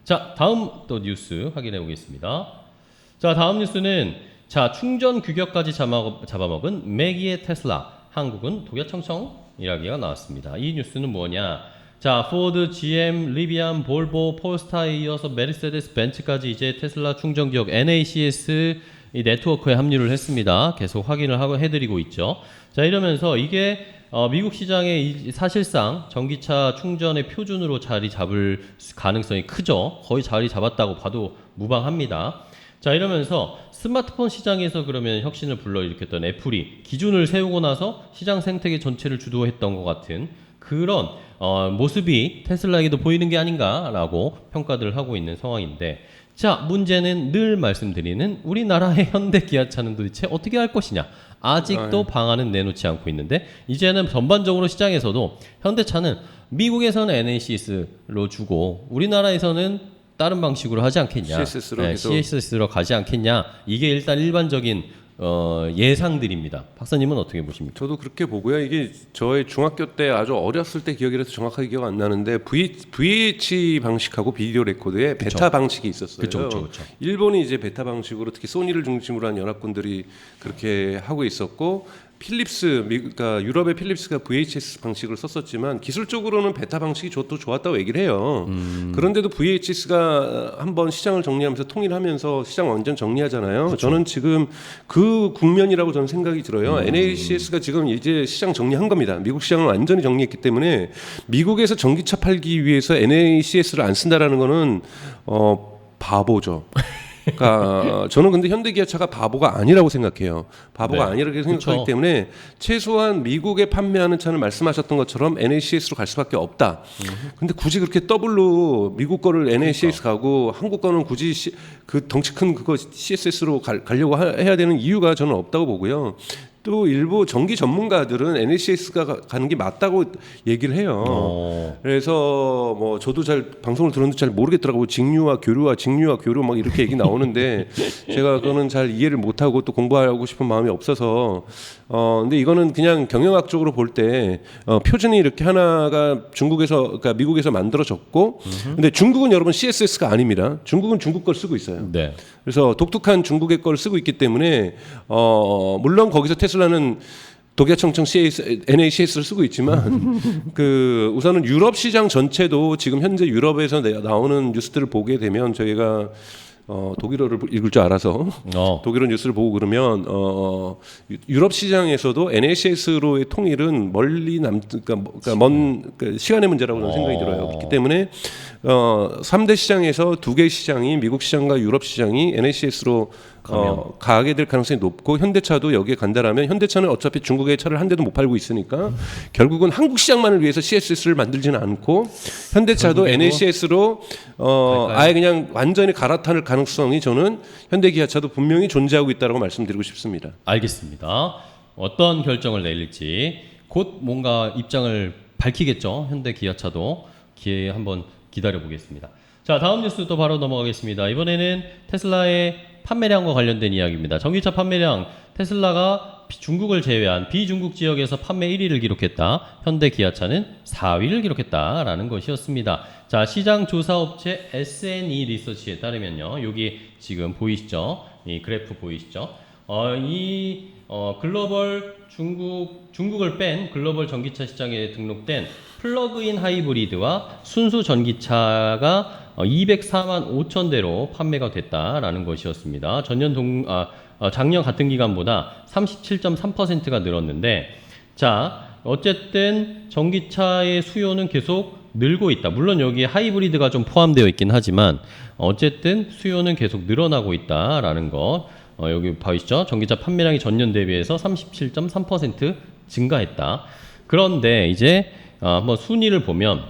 자, 다음 또 뉴스 확인해 보겠습니다. 자, 다음 뉴스는 자, 충전 규격까지 잡아먹은 매기의 테슬라, 한국은 독야청청 이야기가 나왔습니다. 이 뉴스는 뭐냐? 자, 포드, GM, 리비안, 볼보, 폴스타에 이어서 메르세데스 벤츠까지 이제 테슬라 충전 규격 NACS 이 네트워크에 합류를 했습니다. 계속 확인을 하고 해드리고 있죠. 자, 이러면서 이게 미국 시장에 사실상 전기차 충전의 표준으로 자리 잡을 가능성이 크죠. 거의 자리 잡았다고 봐도 무방합니다. 자, 이러면서 스마트폰 시장에서 그러면 혁신을 불러일으켰던 애플이 기준을 세우고 나서 시장 생태계 전체를 주도했던 것 같은 그런 모습이 테슬라에게도 보이는 게 아닌가라고 평가들을 하고 있는 상황인데, 자, 문제는 늘 말씀드리는 우리나라의 현대 기아차는 도대체 어떻게 할 것이냐. 아직도 방안은 내놓지 않고 있는데, 이제는 전반적으로 시장에서도 현대차는 미국에서는 NACS로 주고 우리나라에서는 다른 방식으로 하지 않겠냐. CSS로 가지 않겠냐. 이게 일단 일반적인 예상들입니다. 박사님은 어떻게 보십니까? 저도 그렇게 보고요. 이게 저의 중학교 때 아주 어렸을 때 기억이라서 정확하게 기억 안 나는데 VH 방식하고 비디오 레코드에 그쵸. 베타 방식이 있었어요. 그쵸. 일본이 이제 베타 방식으로 특히 소니를 중심으로 한 연합군들이 그렇게 하고 있었고, 필립스, 그러니까 유럽의 필립스가 VHS 방식을 썼었지만 기술적으로는 베타 방식이 더 좋았다고 얘기를 해요. 그런데도 VHS가 한번 시장을 정리하면서 통일하면서 시장 완전 정리하잖아요. 그쵸. 저는 지금 그 국면이라고 저는 생각이 들어요. NACS가 지금 이제 시장 정리한 겁니다. 미국 시장을 완전히 정리했기 때문에 미국에서 전기차 팔기 위해서 NACS를 안 쓴다라는 거는 바보죠. 그러니까 저는 근데 현대기아차가 바보가 아니라고 생각해요. 바보가 아니라고 생각하기 그쵸. 때문에 최소한 미국에 판매하는 차는 말씀하셨던 것처럼 NACS로 갈 수밖에 없다. 근데 굳이 그렇게 더블로 미국 거를 NACS 가고 한국 거는 굳이 그 덩치 큰 그거 CSS로 가려고 해야 되는 이유가 저는 없다고 보고요. 또 일부 전기 전문가들은 NACS가 가는 게 맞다고 얘기를 해요. 그래서 뭐 저도 잘 방송을 들었는데 잘 모르겠더라고요. 직류와 교류 막 이렇게 얘기 나오는데 제가 그거는 잘 이해를 못하고 또 공부하고 싶은 마음이 없어서 근데 이거는 그냥 경영학적으로 볼 때 표준이 이렇게 하나가 그러니까 미국에서 만들어졌고, 근데 중국은 여러분 CSS가 아닙니다. 중국은 중국 걸 쓰고 있어요. 네. 그래서 독특한 중국의 걸 쓰고 있기 때문에 물론 거기서 테슬라는 독야청청 NACS를 쓰고 있지만 우선은 유럽 시장 전체도 지금 현재 유럽에서 나오는 뉴스들을 보게 되면 저희가 독일어를 읽을 줄 알아서 독일어 뉴스를 보고 그러면 유럽 시장에서도 NACS로의 통일은 그러니까 먼 시간의 문제라고 저는 생각이 들어요. 그렇기 때문에 3대 시장에서 2개 시장이 미국 시장과 유럽 시장이 NACS로 가게 될 가능성이 높고, 현대차도 여기에 간다라면 현대차는 어차피 중국의 차를 한 대도 못 팔고 있으니까 결국은 한국 시장만을 위해서 CSS를 만들지는 않고 현대차도 NACS로 아예 그냥 완전히 갈아탈 가능성이 저는 현대기아차도 분명히 존재하고 있다고 말씀드리고 싶습니다. 알겠습니다. 어떤 결정을 내릴지 곧 뭔가 입장을 밝히겠죠. 현대기아차도 기회에 한번 기다려 보겠습니다. 자, 다음 뉴스 또 바로 넘어가겠습니다. 이번에는 테슬라의 판매량과 관련된 이야기입니다. 전기차 판매량, 테슬라가 중국을 제외한 비중국 지역에서 판매 1위를 기록했다. 현대기아차는 4위를 기록했다라는 것이었습니다. 자, 시장 조사업체 SNE 리서치에 따르면요, 여기 지금 보이시죠? 이 그래프 보이시죠? 글로벌 중국을 뺀 글로벌 전기차 시장에 등록된 플러그인 하이브리드와 순수 전기차가 204만 5천 대로 판매가 됐다라는 것이었습니다. 작년 같은 기간보다 37.3%가 늘었는데, 자, 어쨌든 전기차의 수요는 계속 늘고 있다. 물론 여기에 하이브리드가 좀 포함되어 있긴 하지만 어쨌든 수요는 계속 늘어나고 있다라는 것. 여기 보이시죠? 전기차 판매량이 전년 대비해서 37.3% 증가했다. 그런데 이제 한번 순위를 보면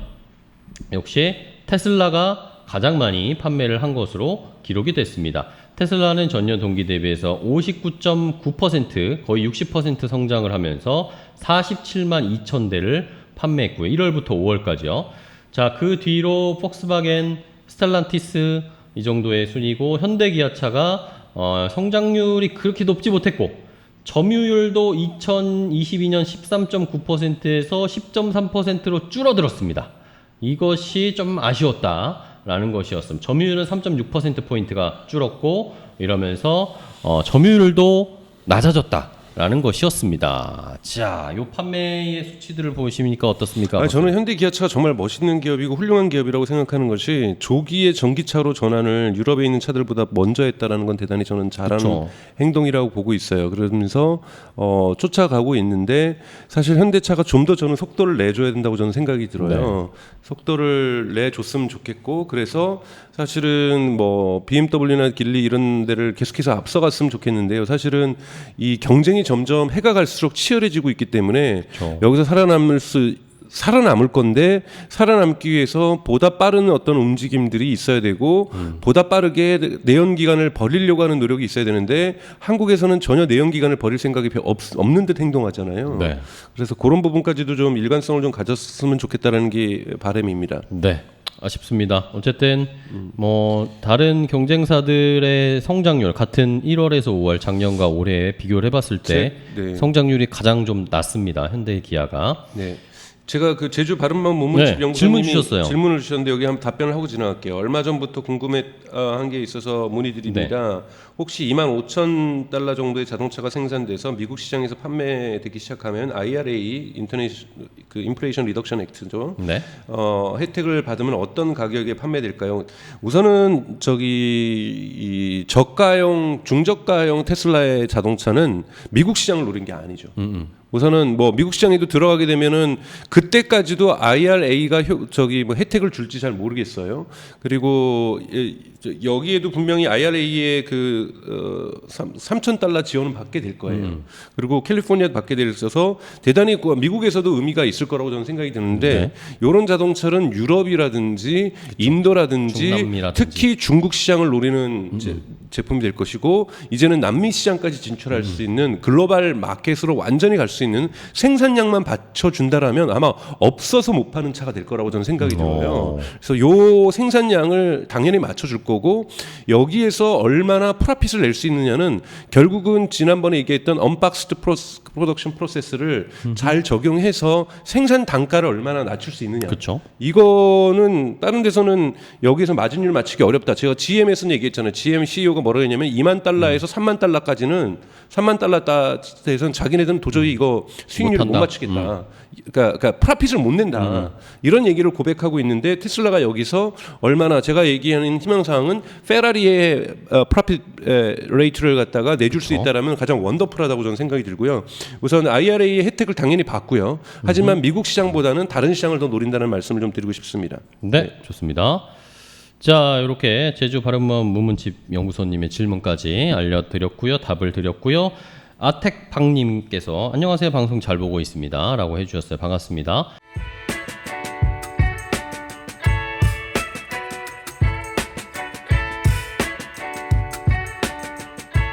역시 테슬라가 가장 많이 판매를 한 것으로 기록이 됐습니다. 테슬라는 전년 동기 대비해서 59.9% 거의 60% 성장을 하면서 47만 2천 대를 판매했고요. 1월부터 5월까지요. 자, 그 뒤로 폭스바겐, 스텔란티스 이 정도의 순위고, 현대기아차가 성장률이 그렇게 높지 못했고 점유율도 2022년 13.9%에서 10.3%로 줄어들었습니다. 이것이 좀 아쉬웠다. 라는 것이었습니다. 점유율은 3.6%포인트가 줄었고 이러면서 점유율도 낮아졌다라는 것이었습니다. 자, 요 판매의 수치들을 보시니까 어떻습니까? 저는 현대 기아차가 정말 멋있는 기업이고 훌륭한 기업이라고 생각하는 것이 조기에 전기차로 전환을 유럽에 있는 차들보다 먼저 했다라는 건 대단히 저는 잘하는 그쵸. 행동이라고 보고 있어요. 그러면서 쫓아가고 있는데 사실 현대차가 좀 더 저는 속도를 내줘야 된다고 저는 생각이 들어요. 속도를 내줬으면 좋겠고 그래서 사실은 뭐 BMW나 길리 이런 데를 계속해서 앞서갔으면 좋겠는데요. 사실은 이 경쟁이 점점 해가 갈수록 치열해지고 있기 때문에 그쵸. 여기서 살아남을 건데 살아남기 위해서 보다 빠른 어떤 움직임들이 있어야 되고 보다 빠르게 내연 기관을 벌이려고 하는 노력이 있어야 되는데 한국에서는 전혀 내연 기관을 벌일 생각이 없는 듯 행동하잖아요. 네. 그래서 그런 부분까지도 좀 일관성을 좀 가졌으면 좋겠다라는 게 바람입니다. 네. 아쉽습니다. 어쨌든 뭐 다른 경쟁사들의 성장률 같은 1월에서 5월 작년과 올해 비교를 해봤을 때 네. 성장률이 가장 좀 낮습니다. 현대 기아가. 네. 제가 그 제주 바른마음 문문집 네, 연구소님이 질문 주셨어요. 질문을 주셨는데 여기 한번 답변을 하고 지나갈게요. 얼마 전부터 궁금한 게 있어서 문의드립니다. 혹시 25,000달러 정도의 자동차가 생산돼서 미국 시장에서 판매되기 시작하면 IRA 그 인플레이션 리덕션 액트죠. 네. 혜택을 받으면 어떤 가격에 판매될까요? 우선은 이 저가형 중저가형 테슬라의 자동차는 미국 시장을 노린 게 아니죠. 우선은 뭐 미국 시장에도 들어가게 되면은 그때까지도 IRA가 뭐 혜택을 줄지 잘 모르겠어요. 그리고 여기에도 분명히 IRA의 그 3,000달러 지원은 받게 될 거예요. 그리고 캘리포니아도 받게 될 있어서 대단히 미국에서도 의미가 있을 거라고 저는 생각이 드는데 이런 자동차는 유럽이라든지 인도라든지 중남미라든지. 특히 중국 시장을 노리는 제품이 될 것이고 이제는 남미 시장까지 진출할 수 있는 글로벌 마켓으로 완전히 갈 수 있는 생산량만 받쳐준다라면 아마 없어서 못 파는 차가 될 거라고 저는 생각이 들어요. 그래서 요 생산량을 당연히 맞춰줄 거고 여기에서 얼마나 프라핏을 낼 수 있느냐는 결국은 지난번에 얘기했던 언박스드 프로덕션 프로세스를 잘 적용해서 생산 단가를 얼마나 낮출 수 있느냐. 그렇죠. 이거는 다른 데서는 여기서 마진율 맞추기 어렵다. 제가 GM에서는 얘기했잖아요. GM CEO가 뭐라고 했냐면 2만 달러에서 3만 달러까지는 3만 달러대에서는 자기네들은 도저히 이거 수익률을 못 못한다. 맞추겠다. 그러니까 프라핏을 못 낸다. 이런 얘기를 고백하고 있는데 테슬라가 여기서 얼마나 제가 얘기하는 희망사항은 페라리의 프라핏 레이트를 갖다가 내줄 수 있다라면 가장 원더풀하다고 저는 생각이 들고요. 우선 IRA의 혜택을 당연히 받고요. 하지만 미국 시장보다는 다른 시장을 더 노린다는 말씀을 좀 드리고 싶습니다. 네, 좋습니다. 자, 이렇게 제주 바른마음 문문집 연구소님의 질문까지 알려드렸고요. 답을 드렸고요. 아택박님께서 안녕하세요. 방송 잘 보고 있습니다. 라고 해주셨어요. 반갑습니다.